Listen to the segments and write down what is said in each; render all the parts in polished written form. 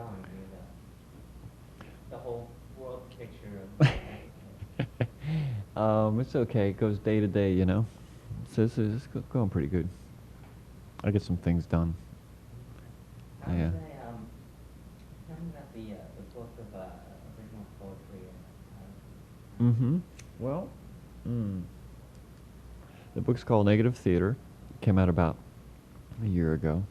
on the whole world picture of It's okay. It goes day to day, you know. So it's going pretty good. I get some things done. how Yeah. does that tell me about the book of original poetry Mm-hmm. Well, the book's called Negative Theater. Came out about a year ago.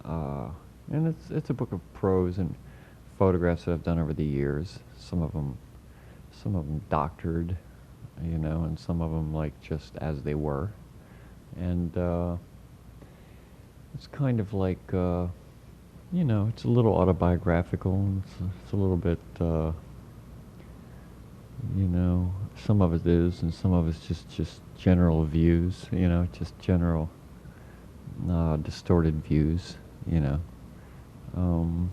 Uh, and it's a book of prose and photographs that I've done over the years. Some of them doctored, you know, and some of them like just as they were. And it's kind of like, you know, it's a little autobiographical. It's a little bit, you know, some of it is, and some of it's just general views, you know, just general distorted views, you know. Um,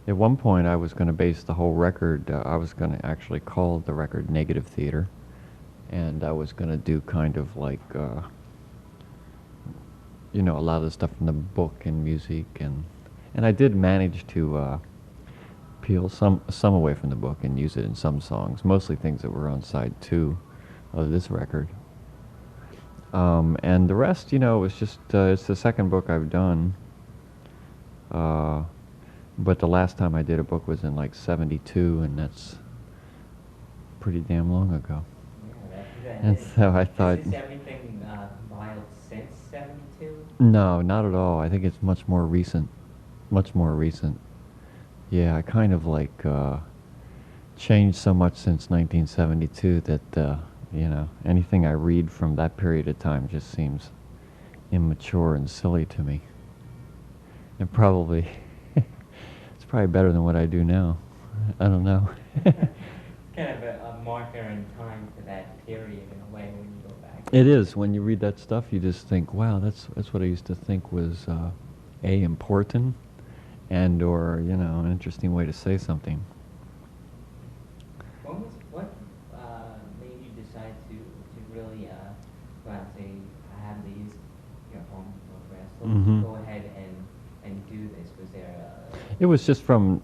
at one point, I was going to base the whole record. I was going to actually call the record Negative Theater, and I was going to do kind of like, you know, a lot of the stuff from the book and music, and I did manage to peel some away from the book and use it in some songs, mostly things that were on side two of this record. And the rest, you know, was just it's the second book I've done. Uh, but the last time I did a book was in like '72, and that's pretty damn long ago. yeah, that And is. so I Is thought, this everything compiled since '72? no, not at all. I think it's much more recent. Much more recent. Yeah, I kind of like changed so much since 1972 that, you know, anything I read from that period of time just seems immature and silly to me. And probably, it's probably better than what I do now. I don't know. It's kind of a marker in time for that period in a way when you go back. It is. When you read that stuff, you just think, wow, that's what I used to think was A, important, and or, you know, an interesting way to say something. What made you decide to really go out and say I have these poems and photographs? Let's Hmm. go ahead and do this. Was there It was just from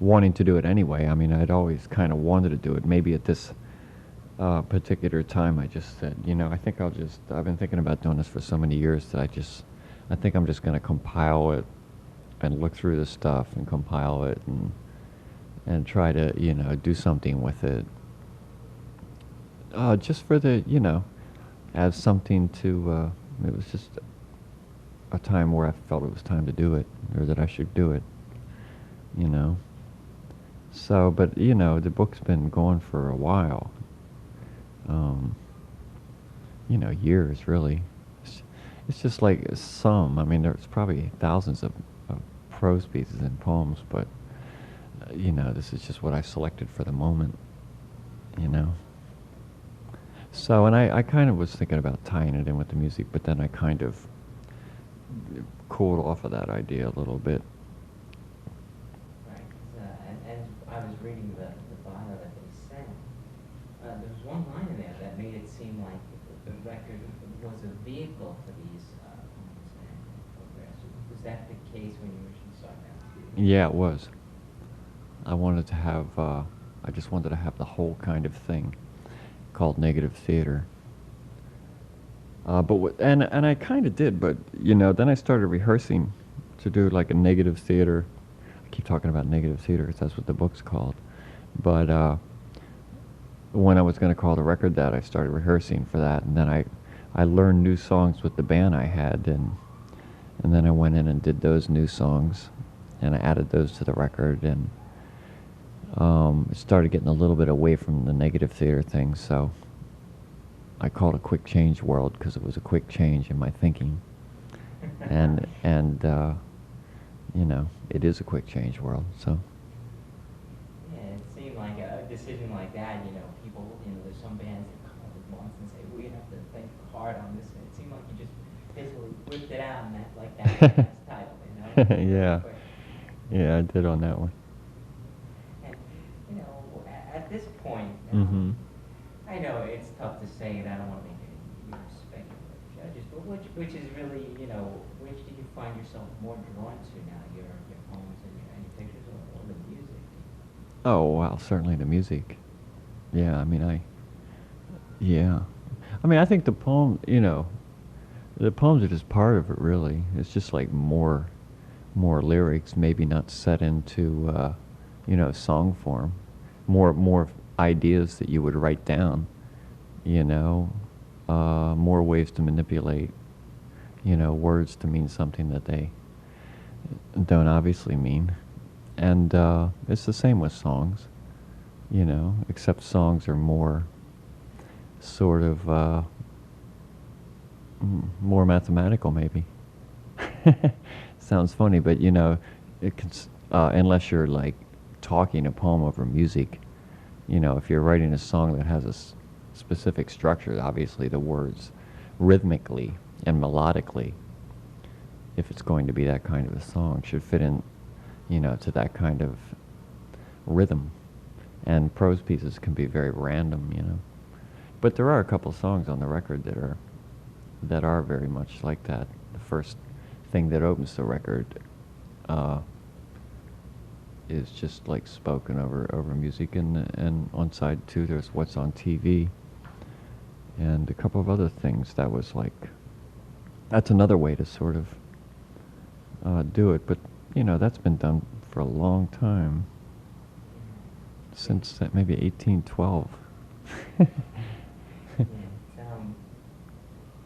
wanting to do it anyway. I mean, I'd always kind of wanted to do it. Maybe at this particular time, I just said, you know, I think I'll just. I've been thinking about doing this for so many years that I think I'm just going to compile it and look through the stuff and compile it and try to, you know, do something with it. Just for the, you know, as something to. It was just a time where I felt it was time to do it, or that I should do it, you know. So, but you know, the book's been going for a while. Um, you know, years really. It's just like some. I mean, there's probably thousands of prose pieces and poems, but you know, this is just what I selected for the moment. You know. So, and I kind of was thinking about tying it in with the music, but then I kind of cooled off of that idea a little bit. right? 'Cause, and as I was reading the bio that they sent, there was one line in there that made it seem like the record was a vehicle for these poems and photographs. Was that the case when you originally started out? Yeah, it was. I wanted to have. I just wanted to have the whole kind of thing called negative theater. And I kind of did, but you know, then I started rehearsing to do like a negative theater. I keep talking about negative theater because that's what the book's called. But when I was going to call the record that, I started rehearsing for that, and then I learned new songs with the band I had, and then I went in and did those new songs, and I added those to the record, and it started getting a little bit away from the negative theater thing, so I called it a quick change world because it was a quick change in my thinking, and you know, it is a quick change world. So Yeah, it seemed like a decision like that, people, there's some bands that come up with months and say, we have to think hard on this. And it seemed like you just basically whipped it out and that's the best title, really yeah, quick. yeah, I did on that one. And, at this point, Mm-hmm. I know it's tough to say, and I don't want to make any speculative judges, but which is really, which do you find yourself more drawn to now, your poems and your pictures, or the music? Oh, well, certainly the music. Yeah, I mean, yeah. I mean, I think the poems are just part of it, really. It's just like more lyrics, maybe not set into, song form. More ideas that you would write down, you know, more ways to manipulate, words to mean something that they don't obviously mean. And it's the same with songs, except songs are more sort of more mathematical, maybe. Sounds funny, but it can, unless you're like talking a poem over music, if you're writing a song that has a specific structure, obviously the words rhythmically and melodically, if it's going to be that kind of a song, should fit in, to that kind of rhythm. And prose pieces can be very random. But there are a couple songs on the record that are very much like that. The first thing that opens the record is just like spoken over music, and on side two there's What's on TV and a couple of other things. That's another way to sort of do it, but that's been done for a long time, since maybe 1812. Yeah,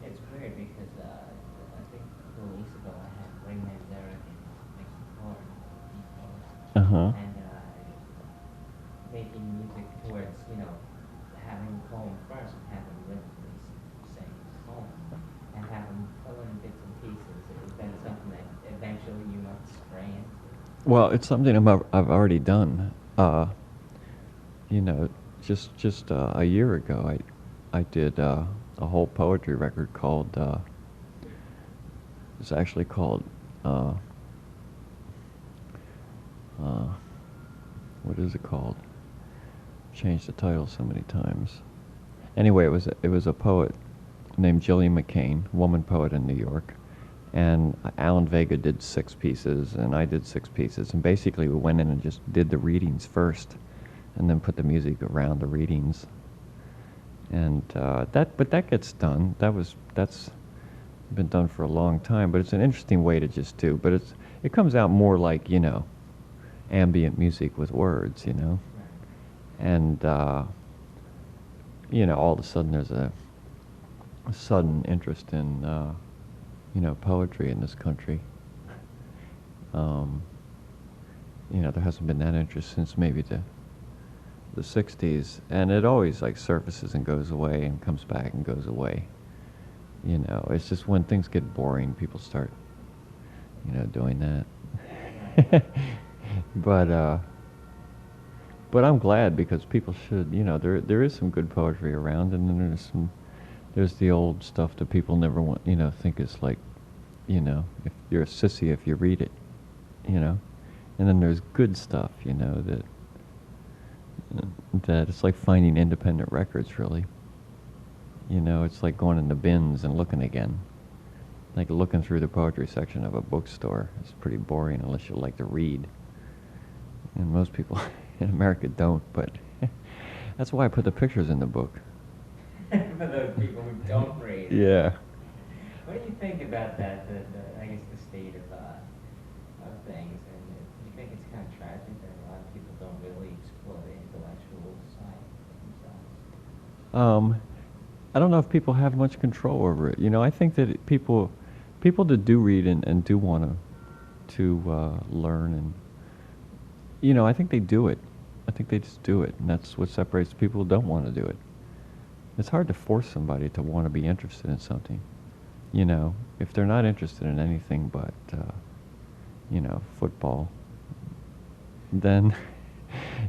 it's weird because I think a couple of weeks ago I had Ray Manzarek and Nick Support, Uh-huh. and making music towards, having a poem first and having rhythmically sing a poem, and having fill in bits and pieces. Is that something that eventually you might stray into? Well, it's something I've already done. You know, just a year ago, I did a whole poetry record called. It's actually called. What is it called? Changed the title so many times. Anyway, it was a poet named Jillian McCain, woman poet in New York, and Alan Vega did 6 pieces, and I did 6 pieces, and basically we went in and just did the readings first, and then put the music around the readings, and that gets done. That's been done for a long time, but it's an interesting way to just do. But it comes out more like ambient music with words, and all of a sudden there's a sudden interest in poetry in this country. There hasn't been that interest since maybe the 60s, and it always like surfaces and goes away and comes back and goes away. It's just when things get boring, people start doing that. But I'm glad, because people should, there is some good poetry around, and then there's the old stuff that people never want, think is like, if you're a sissy if you read it, and then there's good stuff, that it's like finding independent records, really. It's like going in the bins and looking again. Like looking through the poetry section of a bookstore. It's pretty boring unless you like to read. And most people in America don't, but that's why I put the pictures in the book. For those people who don't read. Yeah. What do you think about that, I guess the state of things? And do you think it's kind of tragic that a lot of people don't really explore the intellectual side of themselves? I don't know if people have much control over it. I think that people that do read and do want to learn, and I think they do it. I think they just do it, and that's what separates people who don't want to do it. It's hard to force somebody to want to be interested in something. If they're not interested in anything but football, then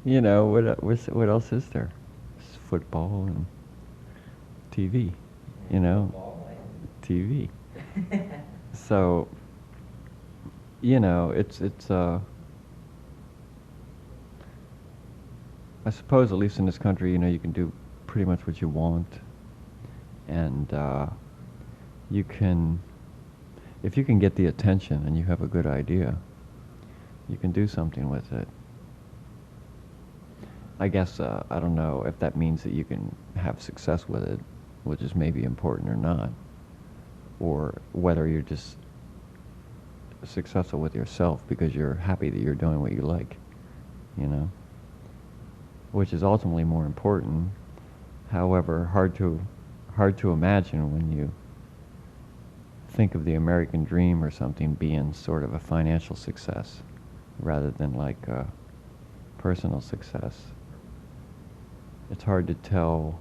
what else is there? It's football and TV, TV. So, it's I suppose, at least in this country, you can do pretty much what you want, and you can if you can get the attention and you have a good idea, you can do something with it. I guess I don't know if that means that you can have success with it, which is maybe important or not, or whether you're just successful with yourself because you're happy that you're doing what you like, you know, which is ultimately more important. However, hard to imagine when you think of the American dream or something being sort of a financial success rather than like a personal success. It's hard to tell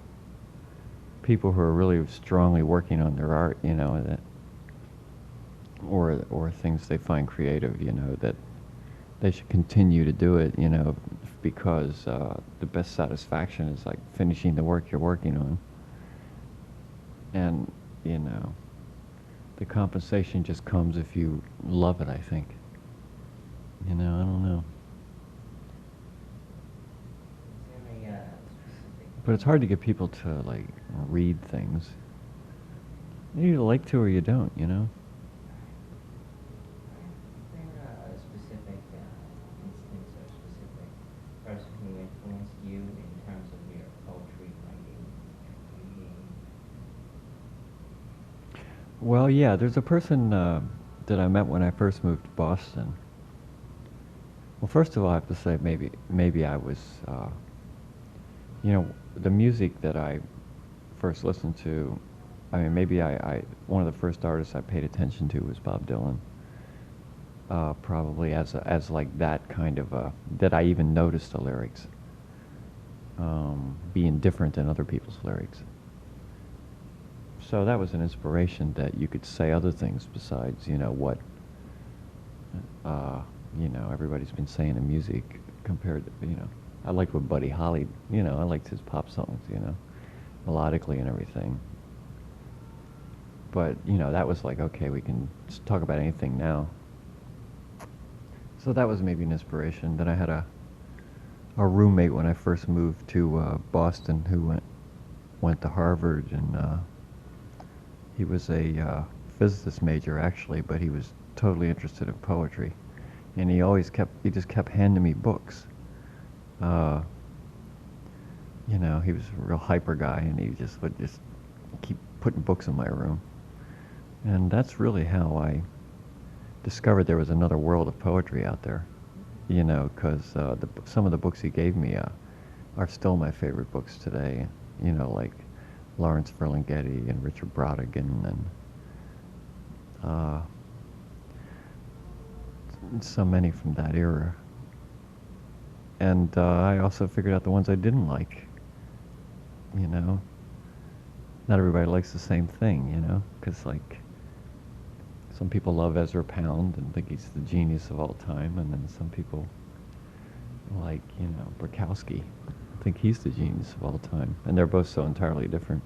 people who are really strongly working on their art, you know, that or things they find creative, you know, that they should continue to do it, you know, because the best satisfaction is like finishing the work you're working on. And, you know, the compensation just comes if you love it, I think. You know, I don't know. Is there any specific? But it's hard to get people to, like, read things. You either like to or you don't, you know? Is there a specific instance or specific person who influenced you in terms of your poetry writing, reading? Well, yeah, there's a person that I met when I first moved to Boston. Well, first of all, I have to say maybe I was, you know, the music that I first listened to. I mean, maybe one of the first artists I paid attention to was Bob Dylan. Probably as like that kind of that I even noticed the lyrics being different than other people's lyrics. So that was an inspiration that you could say other things besides, you know, what, you know, everybody's been saying in music compared to, you know, I liked what Buddy Holly, you know, I liked his pop songs, you know, melodically and everything. But, you know, that was like, okay, we can talk about anything now. So that was maybe an inspiration. Then I had a roommate when I first moved to Boston who went to Harvard, and he was a physicist major actually, but he was totally interested in poetry, and he just kept handing me books. You know, he was a real hyper guy, and he just would just keep putting books in my room, and that's really how I discovered there was another world of poetry out there. You know, because some of the books he gave me are still my favorite books today. You know, like Lawrence Ferlinghetti and Richard Brautigan and so many from that era. And I also figured out the ones I didn't like. You know, not everybody likes the same thing, you know, because like some people love Ezra Pound and think he's the genius of all time, and then some people like, you know, Bukowski think he's the genius of all time, and they're both so entirely different.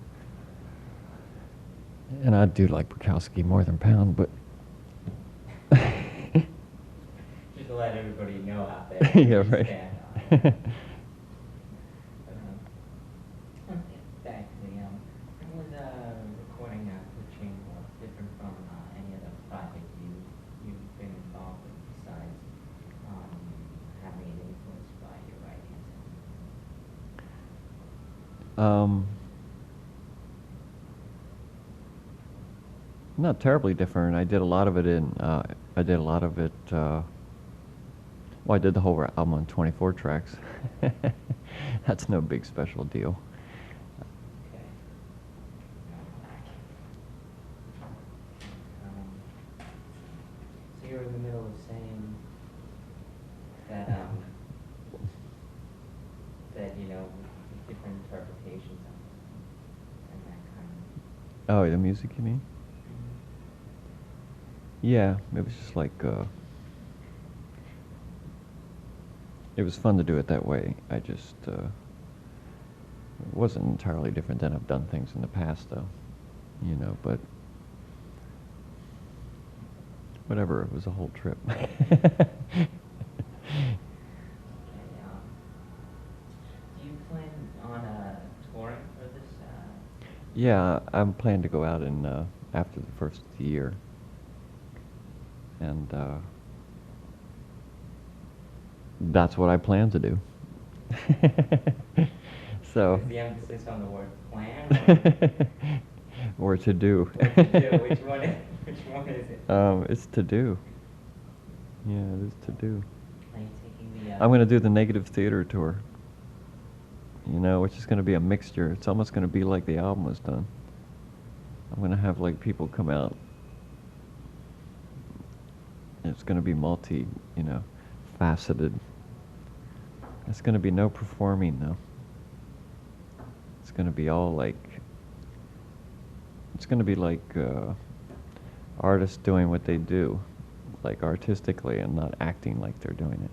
And I do like Bukowski more than Pound, but Just to let everybody know out there. yeah, where you right. stand on it. Okay, back to the how was recording coaching different from any other project you've been involved with besides having it influenced by your writings? Not terribly different. I did a lot of it well, I did the whole album on 24 tracks. That's no big special deal. Okay. So you're in the middle of saying that that you know different interpretations and that kind of. Oh, the music, you mean? Yeah, it was just like, it was fun to do it that way. I just, it wasn't entirely different than I've done things in the past, though, you know, but whatever, it was a whole trip. Do you plan on touring for this? Yeah, I'm planning to go out in, after the first of the year. And that's what I plan to do. So. Is the emphasis on the word plan Or to do. or to do? Which one is it? It's to do. Yeah, it is to do. Are you taking the? I'm going to do the Negative Theater tour. You know, which is going to be a mixture. It's almost going to be like the album was done. I'm going to have like people come out. It's going to be multi, you know, faceted. It's going to be no performing though. It's going to be all like. It's going to be like artists doing what they do, like artistically, and not acting like they're doing it.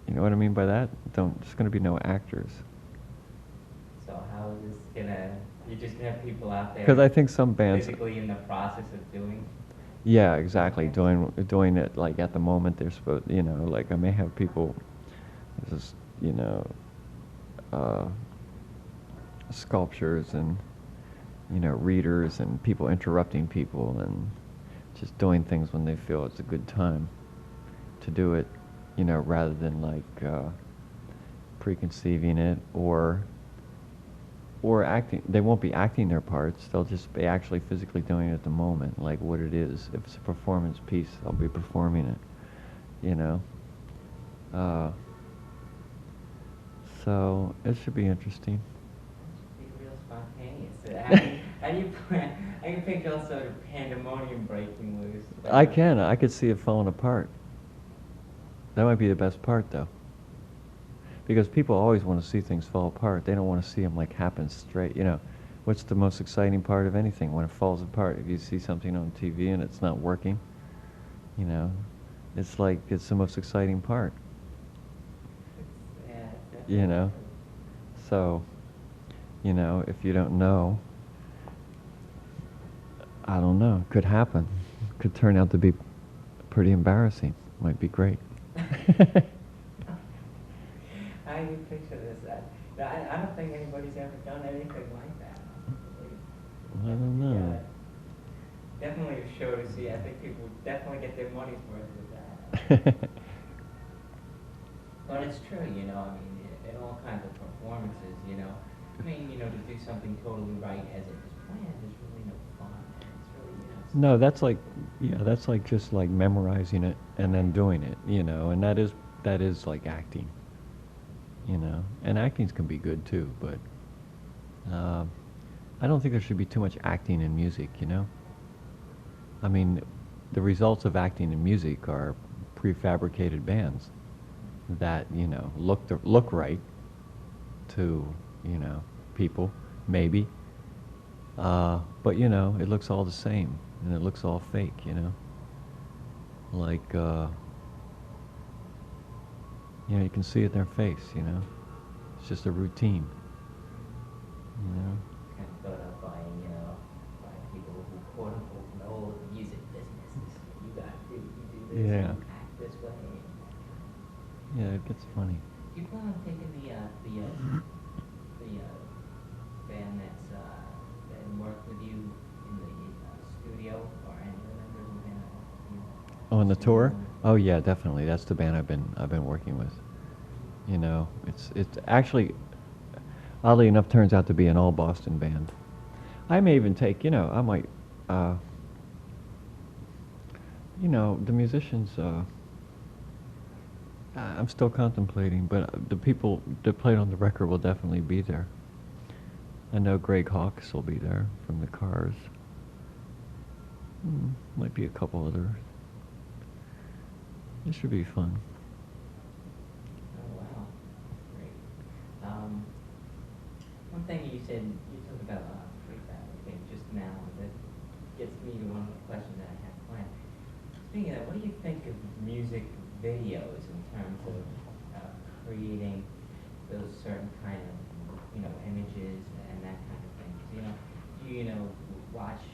You know what I mean by that? There's going to be no actors. So how is this gonna? You're just gonna have people out there. Because I think some bands. Physically in the process of doing. Yeah, exactly. Doing it like at the moment they're supposed. You know, like I may have people, just you know, sculptures and you know readers and people interrupting people and just doing things when they feel it's a good time to do it. You know, rather than like preconceiving it or acting. They won't be acting their parts. They'll just be actually physically doing it at the moment, like what it is. If it's a performance piece, they'll be performing it. You know. So it should be interesting. It should be real spontaneous. How do you plan? I can picture all sort of pandemonium breaking loose. I can. I could see it falling apart. That might be the best part, though. Because people always want to see things fall apart. They don't want to see them like happen straight. You know, what's the most exciting part of anything? When it falls apart. If you see something on TV and it's not working, you know, it's like it's the most exciting part. Yeah, You know, so, you know, if you don't know, I don't know. Could happen. Could turn out to be pretty embarrassing. Might be great. How do you picture this? I don't think anybody's ever done anything like that. I don't know. Definitely a show to see. I think people would definitely get their money's worth with that. But it's true, you know, I mean, in all kinds of performances, you know, I mean, you know, to do something totally right as it was planned is really no fun. It's really, you know. No, that's like, yeah, that's like just like memorizing it and then doing it, you know, and that is like acting, you know, and actings can be good too, but I don't think there should be too much acting in music, you know. I mean, the results of acting in music are prefabricated bands that you know look right to you know people maybe, but you know it looks all the same and it looks all fake, you know. Like you know you can see it in their face, you know. It's just a routine, you know. Kind of thought up by, you know, by people who quote unquote know the music business. This is what you gotta do. You do this, Yeah. you act this way. And that kind of. Yeah, it gets funny. Do you plan on taking the band that worked with you in the studio, or any of the members of the band? You know, Oh, on the tour? studio? Oh yeah, definitely. That's the band I've been working with. You know, it's actually oddly enough turns out to be an all Boston band. I may even take, you know, I might you know, the musicians I'm still contemplating, but the people that played on the record will definitely be there. I know Greg Hawkes will be there from the Cars. Might be a couple others. It should be fun. Oh wow, great. One thing you said, you talked about prefab just now, that gets me to one of the questions that I had planned. Speaking of that, what do you think of music videos in terms of creating those certain kind of, you know, images and that kind of thing? 'Cause, you know, you know, watch,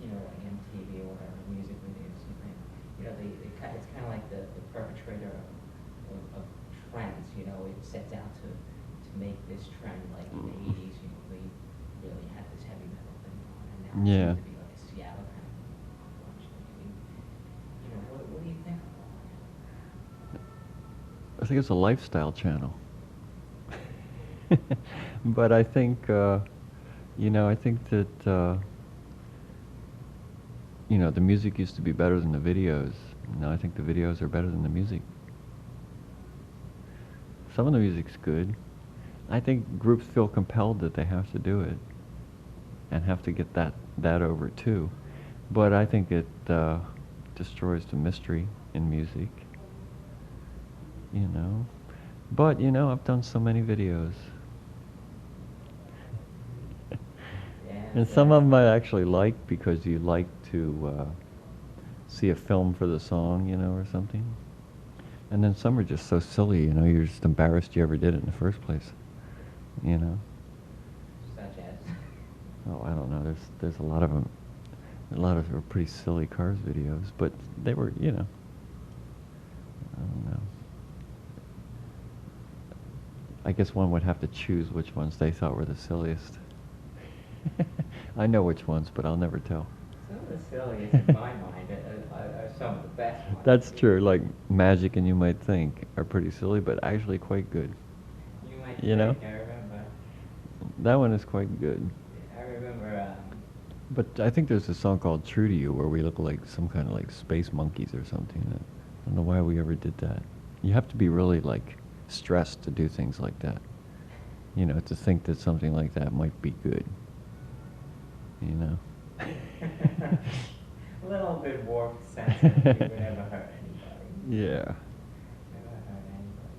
you know, like MTV or whatever, music videos, something, you know, it's kind of like the perpetrator of trends, you know, it sets out to make this trend, like in the 80s, you know, they really had this heavy metal thing on, and now it Yeah. seems to be like a Seattle kind of thing, unfortunately. think it's a lifestyle channel. But I think, I think that, the music used to be better than the videos. Now I think the videos are better than the music. Some of the music's good. I think groups feel compelled that they have to do it and have to get that over too. But I think it destroys the mystery in music. But I've done so many videos. And some of them I actually like because you like to see a film for the song, or something. And then some are just so silly, you're just embarrassed you ever did it in the first place, Such as? Oh, I don't know. There's a lot of them. A lot of pretty silly Cars videos, but they were, I don't know. I guess one would have to choose which ones they thought were the silliest. I know which ones, but I'll never tell. Some of the silliest in my mind are some of the best ones. That's true. Like Magic and You Might Think are pretty silly, but actually quite good. You might You know? think, I remember. That one is quite good. I remember. But I think there's a song called True to You where we look like some kind of like space monkeys or something. I don't know why we ever did that. You have to be really like stressed to do things like that. To think that something like that might be good. A little bit warped sense that you would never hurt anybody. Yeah. Never hurt anybody.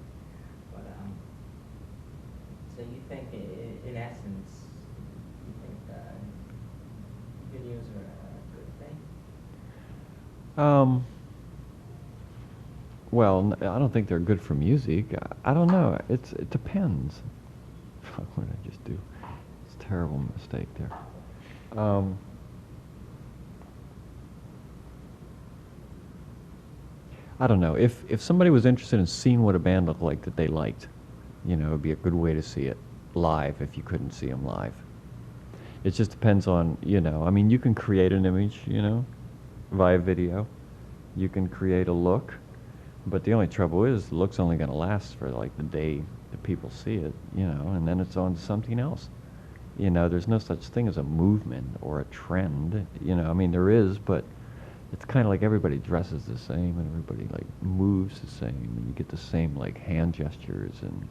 But so you think, in essence, you think videos are a good thing? Well, I don't think they're good for music. I don't know. It depends. What did I just do? It's a terrible mistake there. I don't know. If somebody was interested in seeing what a band looked like that they liked, it would be a good way to see it live if you couldn't see them live. It just depends on, I mean, you can create an image, via video. You can create a look, but the only trouble is the look's only going to last for like the day that people see it, and then it's on to something else. There's no such thing as a movement or a trend, I mean, there is, but it's kind of like everybody dresses the same and everybody like moves the same and you get the same like hand gestures and,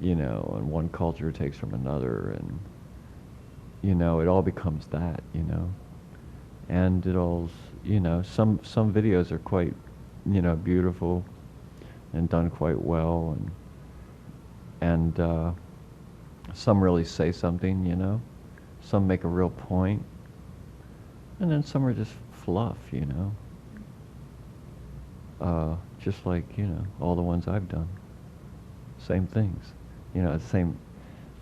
and one culture takes from another and, it all becomes that, and it all, some videos are quite, beautiful and done quite well and some really say something, some make a real point, and then some are just fluff, just like, all the ones I've done. Same things, same,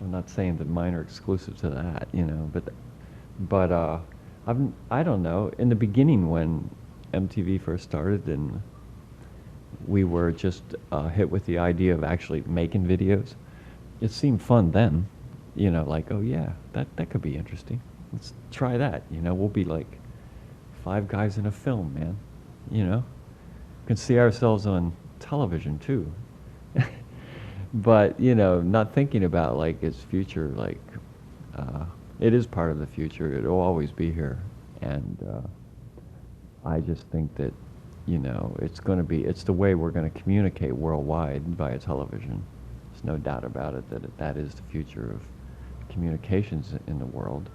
I'm not saying that mine are exclusive to that, but I don't know, in the beginning when MTV first started and we were just hit with the idea of actually making videos, it seemed fun then, like, oh yeah, that could be interesting. Let's try that, we'll be like 5 guys in a film, man, can see ourselves on television too. But, not thinking about like its future, like, it is part of the future, it'll always be here. And I just think that, it's the way we're going to communicate worldwide via television. There's no doubt about it that is the future of communications in the world.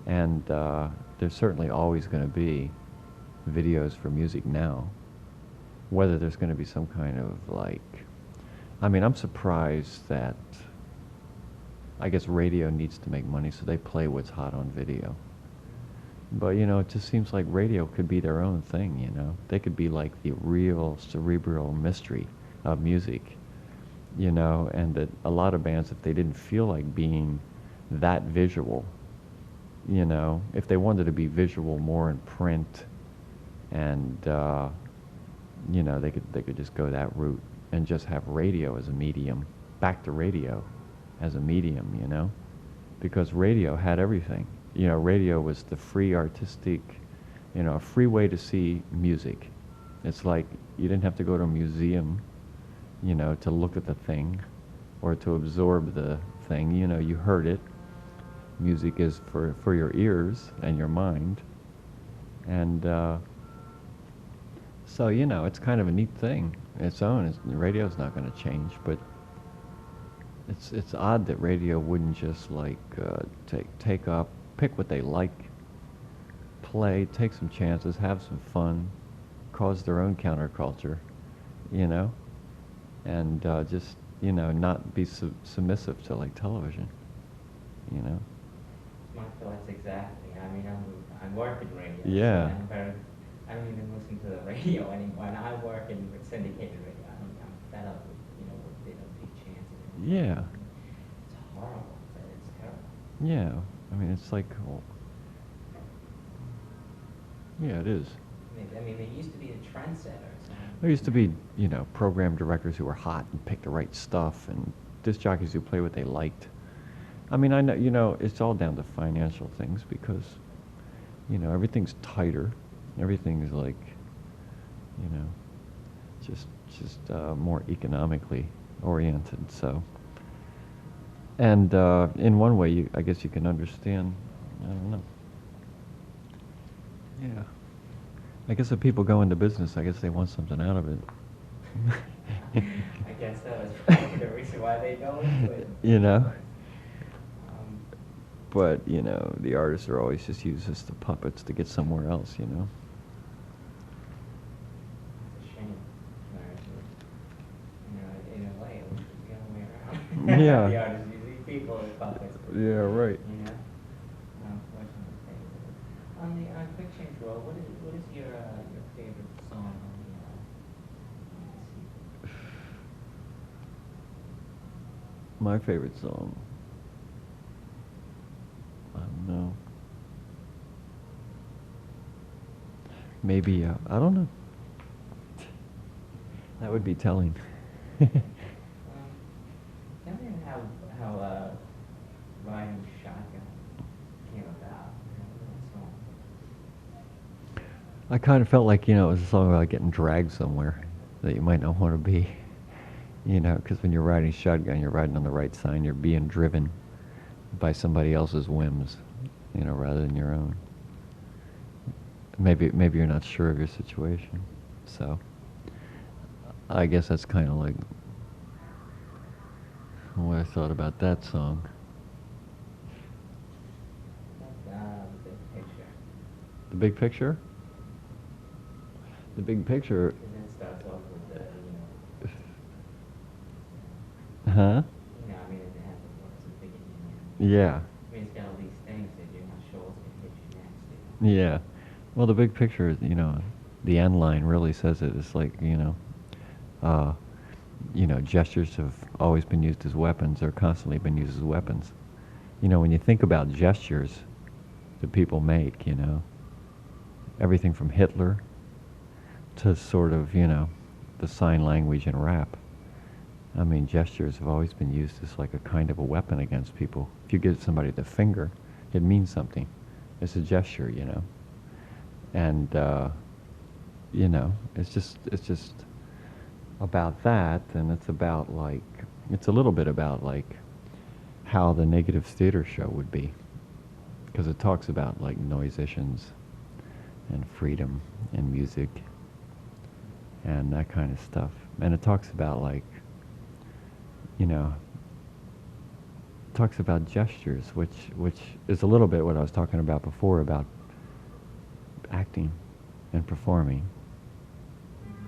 And there's certainly always going to be videos for music now. Whether there's going to be some kind of like, I mean, I'm surprised that, I guess radio needs to make money, so they play what's hot on video. But, it just seems like radio could be their own thing, They could be like the real cerebral mystery of music, and that a lot of bands, if they didn't feel like being that visual, if they wanted to be visual more in print and, they could just go that route and just have radio as a medium, back to radio as a medium, because radio had everything. Radio was the free artistic, a free way to see music. It's like you didn't have to go to a museum, to look at the thing or to absorb the thing. You heard it. Music is for your ears and your mind. And so, it's kind of a neat thing. Its own. Radio's not going to change, but it's odd that radio wouldn't just like take up, pick what they like, play, take some chances, have some fun, cause their own counterculture, you know, and just not be submissive to like television, you know. My thoughts exactly. I mean, I work in radio. Yeah. So I don't even listen to the radio anymore. And I work in syndicated radio. I'm fed up with with the big chances. Yeah. It's horrible. It's terrible. Yeah. I mean, it's like, oh, yeah, it is. I mean, they used to be the trendsetters. There used to be, program directors who were hot and picked the right stuff, and disc jockeys who played what they liked. I mean, I know, it's all down to financial things because, everything's tighter. Everything's like, just more economically oriented. So, and in one way, I guess you can understand. I don't know. Yeah. I guess if people go into business, I guess they want something out of it. I guess that was probably the reason why they go into it. But, the artists are always just used as the puppets to get somewhere else, It's a shame. In a way, it was the other way around. Yeah. The artists usually people as puppets. Yeah, right. Unfortunately. On the Quick Change Roll, what is your favorite song on the CD? My favorite song. I don't know. Maybe, I don't know. That would be telling. Tell me how Riding Shotgun came about. I kind of felt like, it was a song about getting dragged somewhere that you might not want to be. Because when you're riding shotgun, you're riding on the right side. You're being driven by somebody else's whims, rather than your own. Maybe you're not sure of your situation. So I guess that's kind of like what I thought about that song. The big picture. The big picture? The big picture. And then it starts off with Huh? I mean, it has the beginning. Yeah. I mean, it's got all these things that you're not sure what's going to hit you next. Yeah. Well, the big picture, the end line really says it. It's like, gestures have always been used as weapons or constantly been used as weapons. When you think about gestures that people make, everything from Hitler to sort of, the sign language in rap. I mean, gestures have always been used as like a kind of a weapon against people. If you give somebody the finger, it means something. It's a gesture, And, it's just about that, and it's about like, it's a little bit about like how the negative theater show would be. Because it talks about like musicians and freedom and music and that kind of stuff. And it talks about like, talks about gestures, which is a little bit what I was talking about before about acting and performing,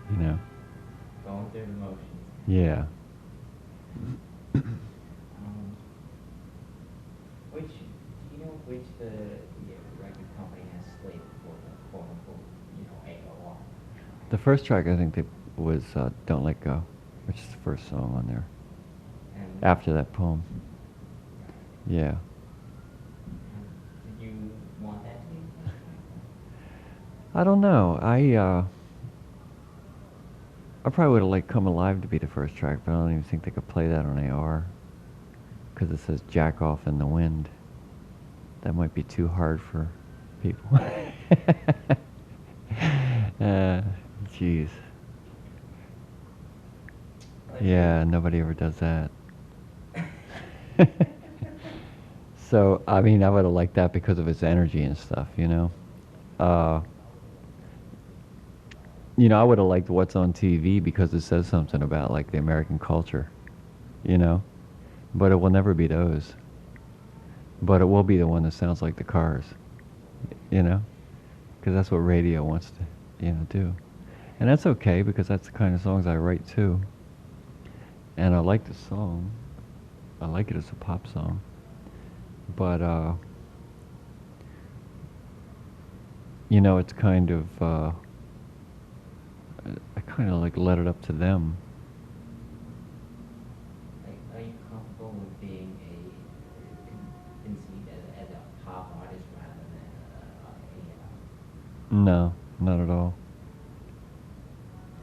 Going through the motions. Yeah. Which the record company has slated for the quote unquote, AOR? The first track I think was Don't Let Go, which is the first song on there. And After that poem. Yeah. Did you want that to be the first track? I don't know. I probably would have liked Come Alive to be the first track, but I don't even think they could play that on AR. Because it says Jack Off in the Wind. That might be too hard for people. Jeez. Yeah, nobody ever does that. So, I mean, I would have liked that because of its energy and stuff, you know. Uh, I would have liked what's on TV because it says something about like the American culture, you know. But it will never be those. But it will be the one that sounds like the Cars, you know, because that's what radio wants to, do. And that's okay because that's the kind of songs I write too. And I like the song. I like it as a pop song. But it's kind of I kind of like let it up to them. Like, are you comfortable with being conceived as a pop artist rather than No, not at all.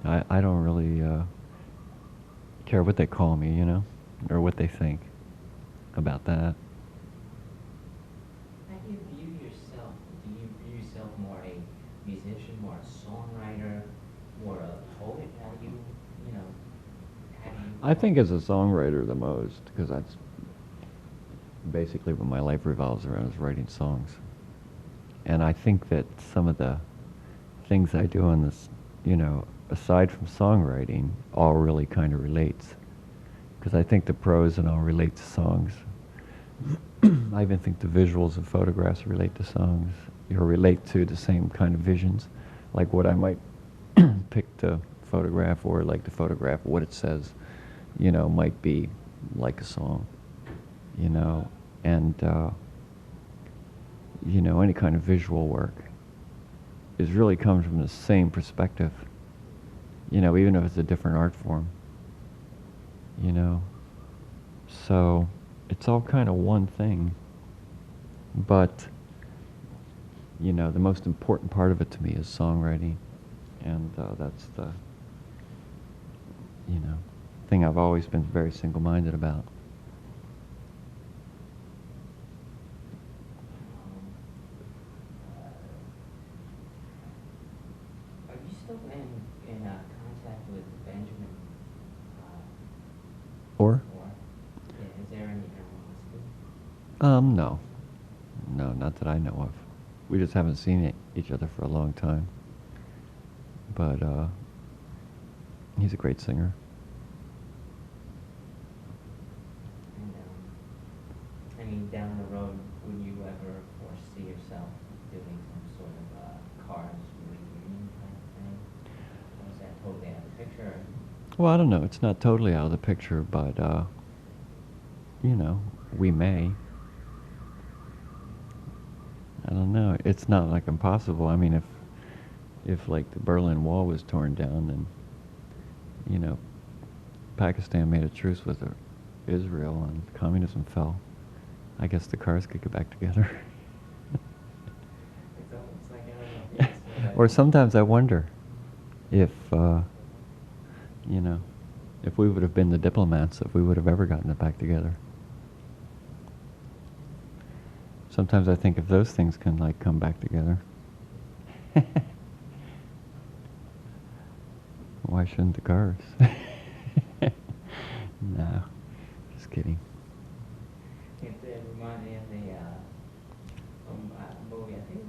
I don't really care what they call me, or what they think about that. How do you view yourself? Do you view yourself more a musician, more a songwriter, more a poet? How do you I think as a songwriter the most, because that's basically what my life revolves around is writing songs. And I think that some of the things I do on this, aside from songwriting, all really kind of relates. Because I think the prose and all relate to songs. I even think the visuals of photographs relate to songs, or relate to the same kind of visions, like what I might pick to photograph, or like to photograph what it says, might be like a song, and any kind of visual work is really comes from the same perspective, even if it's a different art form, so it's all kind of one thing, but the most important part of it to me is songwriting, and that's the thing I've always been very single-minded about. Are you still in contact with Benjamin? Or? Yeah, is there any animosity? No. No, not that I know of. We just haven't seen each other for a long time. But he's a great singer. And I mean, down the road, would you ever foresee yourself doing some sort of Cars reunion type thing? Or is that totally out of the picture? Well, I don't know. It's not totally out of the picture, but we may. I don't know. It's not like impossible. I mean, if like the Berlin Wall was torn down and Pakistan made a truce with Israel and communism fell, I guess the Cars could get back together. It's almost like, I don't know. Or sometimes I wonder if if we would have been the diplomats, if we would have ever gotten it back together. Sometimes I think if those things can like come back together, why shouldn't the Cars? No, just kidding. It reminded me of the movie. I think it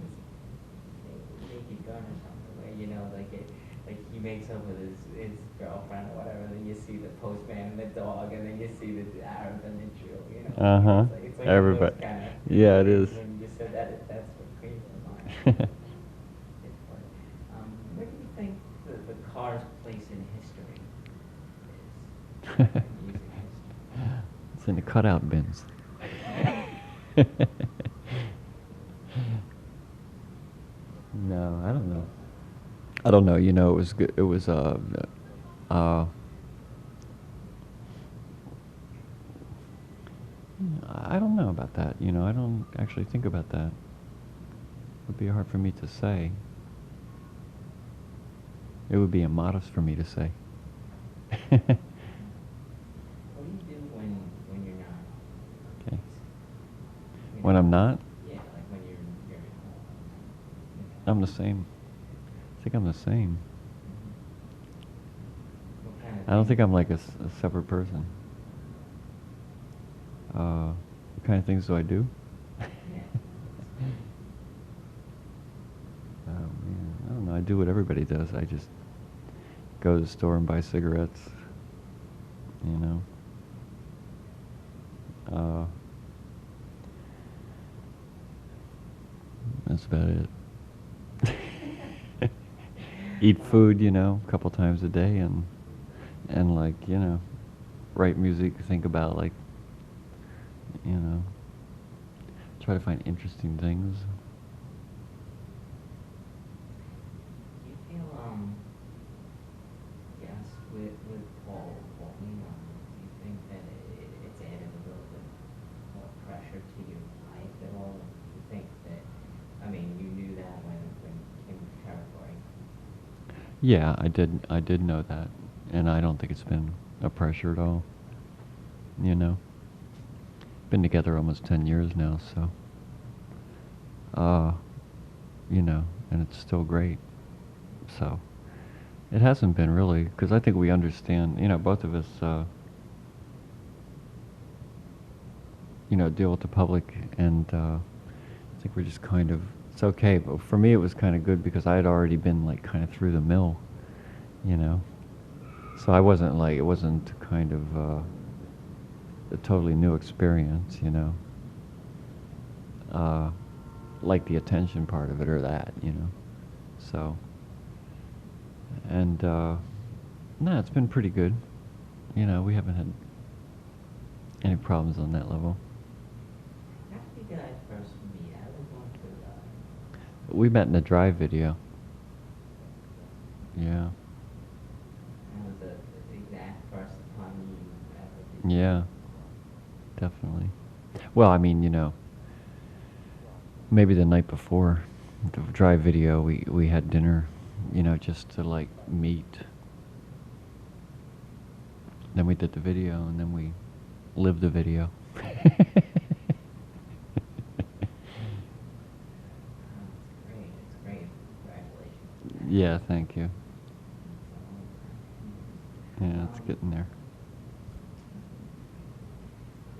was Naked Gun or something. Where like he makes up with his girlfriend or whatever. Then you see the postman and the dog, and then you see the Arab and the Jew. It's like Everybody. kind of. Yeah, it is. When you said that, that's what came to mind. Where do you think the Cars' place in history is? In music history? It's in the cutout bins. No, I don't know. I don't know. It was good. It was I don't know about that. I don't actually think about that. It would be hard for me to say. It would be immodest for me to say. What do you do when you're not? Okay. When I'm not, Yeah, like when you're at home. I'm the same. I think I'm the same. What kind of I don't think I'm like a separate person. What kind of things do I do? Yeah. Oh man, I don't know. I do what everybody does. I just go to the store and buy cigarettes. You know. That's about it. Eat food, you know, a couple times a day, and like, you know, write music. Think about like, you know, try to find interesting things. Do you feel, yes, with Paul Newman, do you think that it's added a little bit more pressure to your life at all? Do you think that, I mean, you knew that when you came to territory. Yeah, I did know that, and I don't think it's been a pressure at all. You know, been together almost 10 years now, so, you know, and it's still great. So, it hasn't been really, because I think we understand, you know, both of us, you know, deal with the public, and I think we're just kind of, it's okay. But for me, it was kind of good because I had already been like kind of through the mill, you know. So I wasn't like, it wasn't kind of a totally new experience, you know. Like the attention part of it or that, you know. So, and no, it's been pretty good. You know, we haven't had any problems on that level. How did you guys first meet? How did you going through that? We met in a Drive video. Yeah. That was the exact first time you ever did. Yeah, definitely. Well, I mean, you know, maybe the night before the Drive video, we had dinner, you know, just to like meet. Then we did the video, and then we lived the video. That's great. It's great. Congratulations. Yeah, thank you. It's Yeah, it's getting there.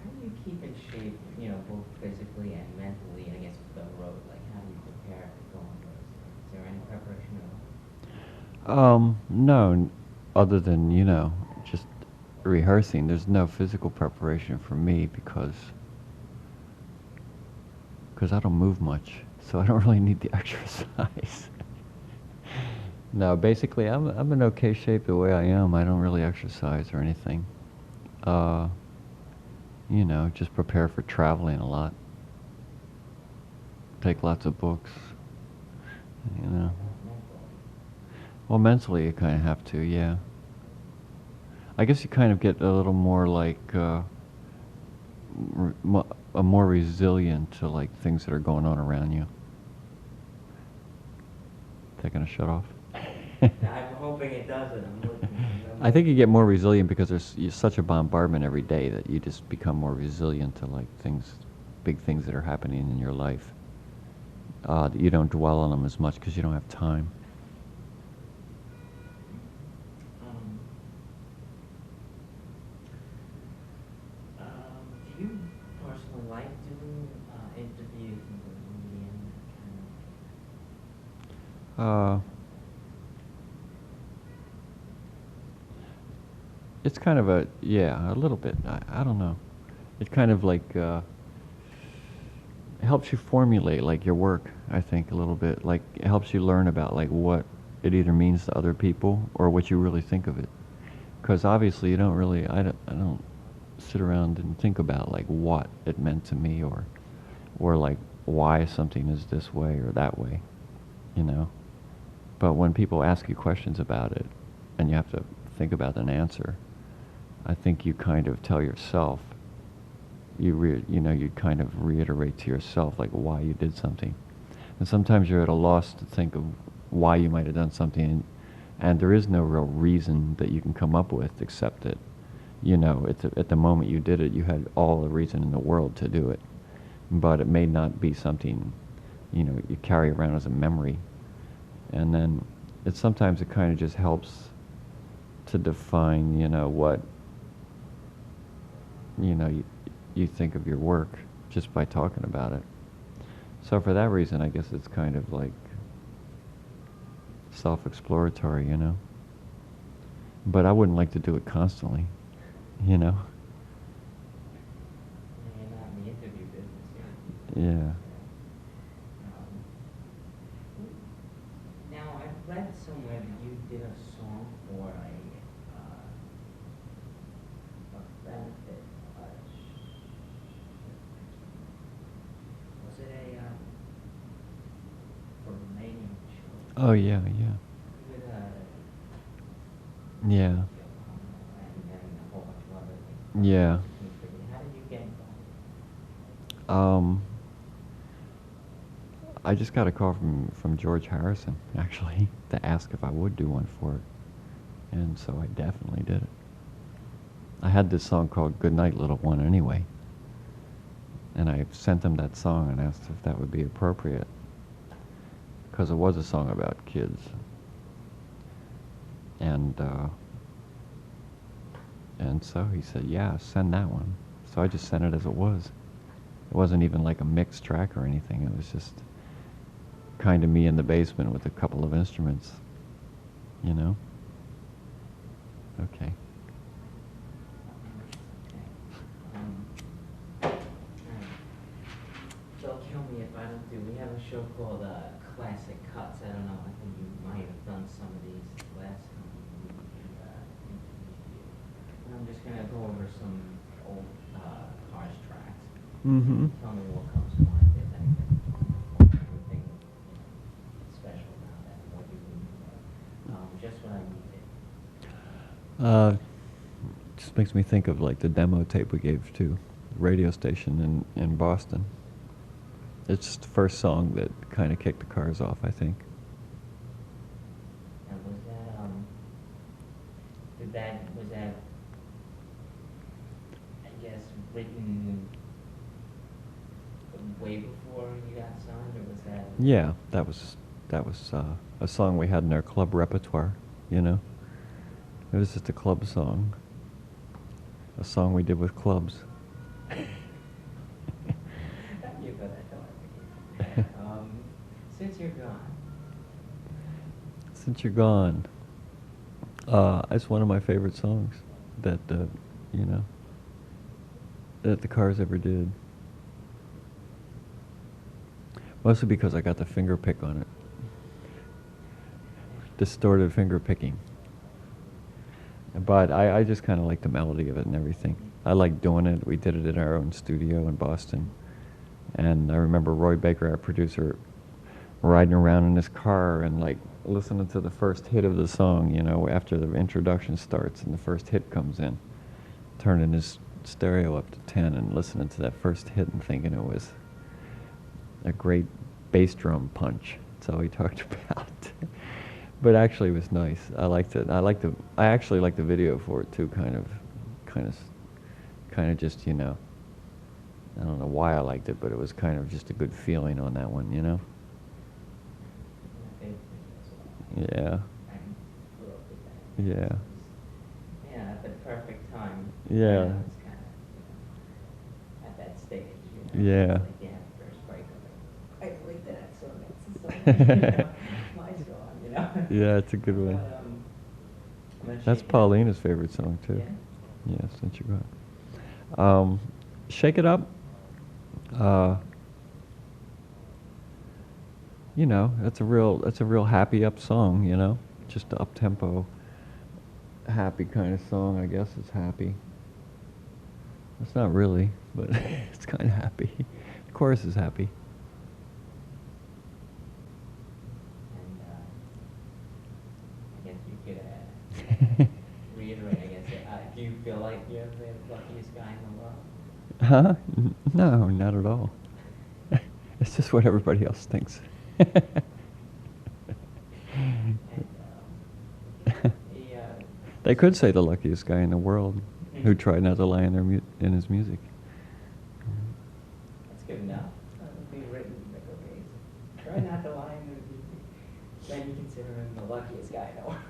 How do you keep in shape, you know, both physically and mentally, I guess, for the road? Like, how do you prepare to go on those? Is there any preparation at all? No, other than, you know, just rehearsing. There's no physical preparation for me because I don't move much, so I don't really need the exercise. No, basically, I'm in okay shape the way I am. I don't really exercise or anything. Uh, you know, just prepare for traveling a lot. Take lots of books. You know. Well, mentally, you kind of have to, yeah. I guess you kind of get a little more like more resilient to like things that are going on around you. They're gonna shut off. I'm hoping it doesn't. I'm looking. I think you get more resilient because there's such a bombardment every day that you just become more resilient to like things, big things that are happening in your life. That you don't dwell on them as much because you don't have time. Do you personally like doing interviews and the media and that kind of? It's kind of a little bit. I don't know. It kind of like helps you formulate like your work. I think a little bit. Like it helps you learn about like what it either means to other people or what you really think of it. Because obviously you don't really. I don't sit around and think about like what it meant to me or like why something is this way or that way. You know. But when people ask you questions about it, and you have to think about an answer, I think you kind of tell yourself, you know, you kind of reiterate to yourself like why you did something. And sometimes you're at a loss to think of why you might have done something, and there is no real reason that you can come up with except that, you know, at the moment you did it, you had all the reason in the world to do it. But it may not be something, you know, you carry around as a memory. And then sometimes it kind of just helps to define, what, you think of your work just by talking about it. So for that reason, I guess it's kind of like self-exploratory. But I wouldn't like to do it constantly, you know? You're not in the interview business here. Yeah. Now, I've read somewhere that you did a song for a benefit. Was it for Romanian children? Oh, yeah, yeah. With Yeah. and a whole bunch of other things. Yeah. How did you get involved? I just got a call from George Harrison, actually, to ask if I would do one for it. And so I definitely did it. I had this song called Good Night, Little One anyway. And I sent him that song and asked if that would be appropriate. Because it was a song about kids. And so he said, yeah, send that one. So I just sent it as it was. It wasn't even like a mixed track or anything. It was just kind of me in the basement with a couple of instruments, Okay. They'll kill me if I don't do. We have a show called Classic Cuts. I don't know. I think you might have done some of these last time we interviewed you. And I'm just gonna go over some old Cars tracks. Mm-hmm. Tell me what comes to mind. If anything special about that. What you remember. Just what I needed. Just makes me think of like the demo tape we gave to a radio station in Boston. It's the first song that kind of kicked the Cars off, I think. And was that I guess written way before you got signed, or was that? Yeah, that was a song we had in our club repertoire, It was just a club song. A song we did with clubs. You got that Since you're gone. Since You're Gone. It's one of my favorite songs that that the Cars ever did. Mostly because I got the finger pick on it. Distorted finger picking. But I just kind of like the melody of it and everything. I like doing it. We did it in our own studio in Boston. And I remember Roy Baker, our producer, riding around in his car and like listening to the first hit of the song, after the introduction starts and the first hit comes in. Turning his stereo up to 10 and listening to that first hit and thinking it was a great bass drum punch. That's all he talked about. But actually, it was nice. I liked it. I actually liked the video for it too. Kind of just I don't know why I liked it, but it was kind of just a good feeling on that one, Yeah. Yeah. Yeah, at the perfect time. Yeah. It's kind of at that stage. Yeah. It's like, first break of it. I like that song. It's a song. My song. Yeah, it's a good one. But, That's Paulina's favorite song too. Yeah? Yeah, Since You're Gone. Shake It Up. It's a real happy up song, just the up tempo, happy kind of song. I guess it's happy. It's not really, but it's kind of happy. The chorus is happy. And I guess you could reiterate, I guess, do you feel like you're the luckiest guy in the world? Huh? No, not at all. It's just what everybody else thinks. They could say the luckiest guy in the world who tried not to lie in his music. That's good enough. That would be written in Ric Ocasek. Try not to lie in his music. Then you consider him the luckiest guy in the world.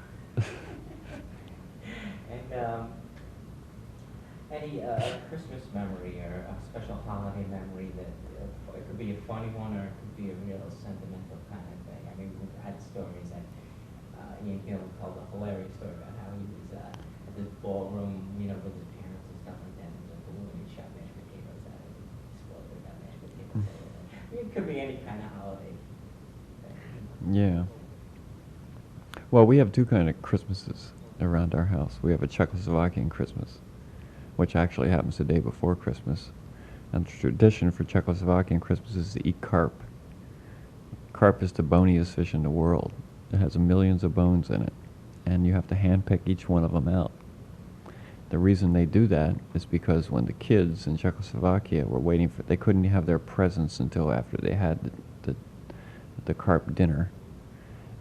And any Christmas memory or a special holiday memory that it could be a funny one or it could be a real sentimental kind of thing. I mean, we've had stories that Ian Gillan told a hilarious story about how he was at this ballroom, you know, with his parents and stuff like that. And there was a balloon and he shot mashed potatoes at it. And he exploded, got mashed potatoes everywhere. I mean, it could be any kind of holiday thing. Yeah. Well, we have two kind of Christmases around our house. We have a Czechoslovakian Christmas, which actually happens the day before Christmas. And the tradition for Czechoslovakian Christmas is to eat carp. Carp is the boniest fish in the world. It has millions of bones in it, and you have to handpick each one of them out. The reason they do that is because when the kids in Czechoslovakia were waiting for, they couldn't have their presents until after they had the carp dinner.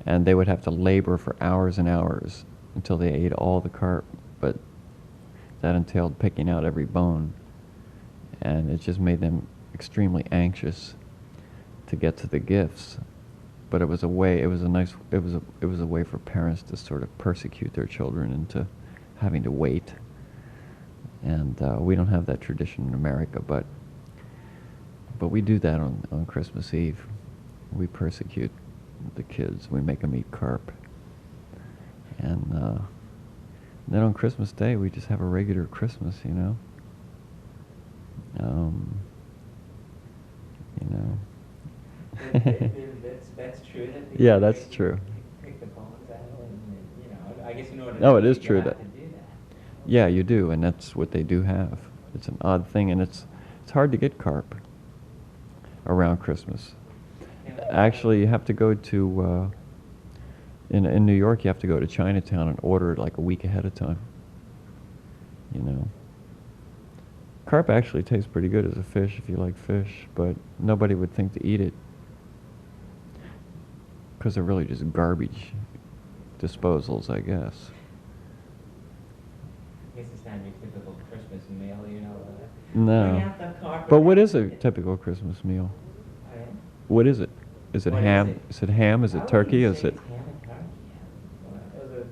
And they would have to labor for hours and hours until they ate all the carp, but that entailed picking out every bone, and it just made them extremely anxious to get to the gifts. But it was a way, it was a way for parents to sort of persecute their children into having to wait. And we don't have that tradition in America, but we do that on Christmas Eve. We persecute the kids. We make them eat carp. And then on Christmas Day, we just have a regular Christmas, you know. You know. That's true. Yeah, that's true. Pick the bones out, and you know, I guess in order. No, to it is you true have that. to do that. Yeah, you do, and that's what they do have. It's an odd thing, and it's hard to get carp around Christmas. Actually, you have to go to in New York. You have to go to Chinatown and order it like a week ahead of time. You know, carp actually tastes pretty good as a fish if you like fish, but nobody would think to eat it because they're really just garbage disposals, I guess. I guess it's not your typical Christmas meal, you know. No. Bring out the carpet. But what is a typical Christmas meal? Okay. What is it? Is it What ham? is it? Is it ham? Is I it would turkey? even Is say it? it's ham and turkey. Yeah. Those are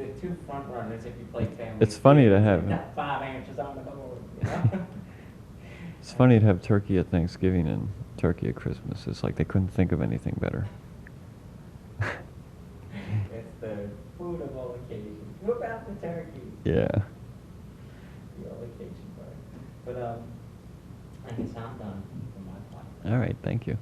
the two front runners if you play family. It's funny to Feud. have- Not 5 inches on the board. You know? It's funny to have turkey at Thanksgiving and turkey at Christmas. It's like they couldn't think of anything better. It's the food of all occasions. Whip out the turkey. Yeah. The all occasion part. But I guess I'm done for my part. All right. Thank you.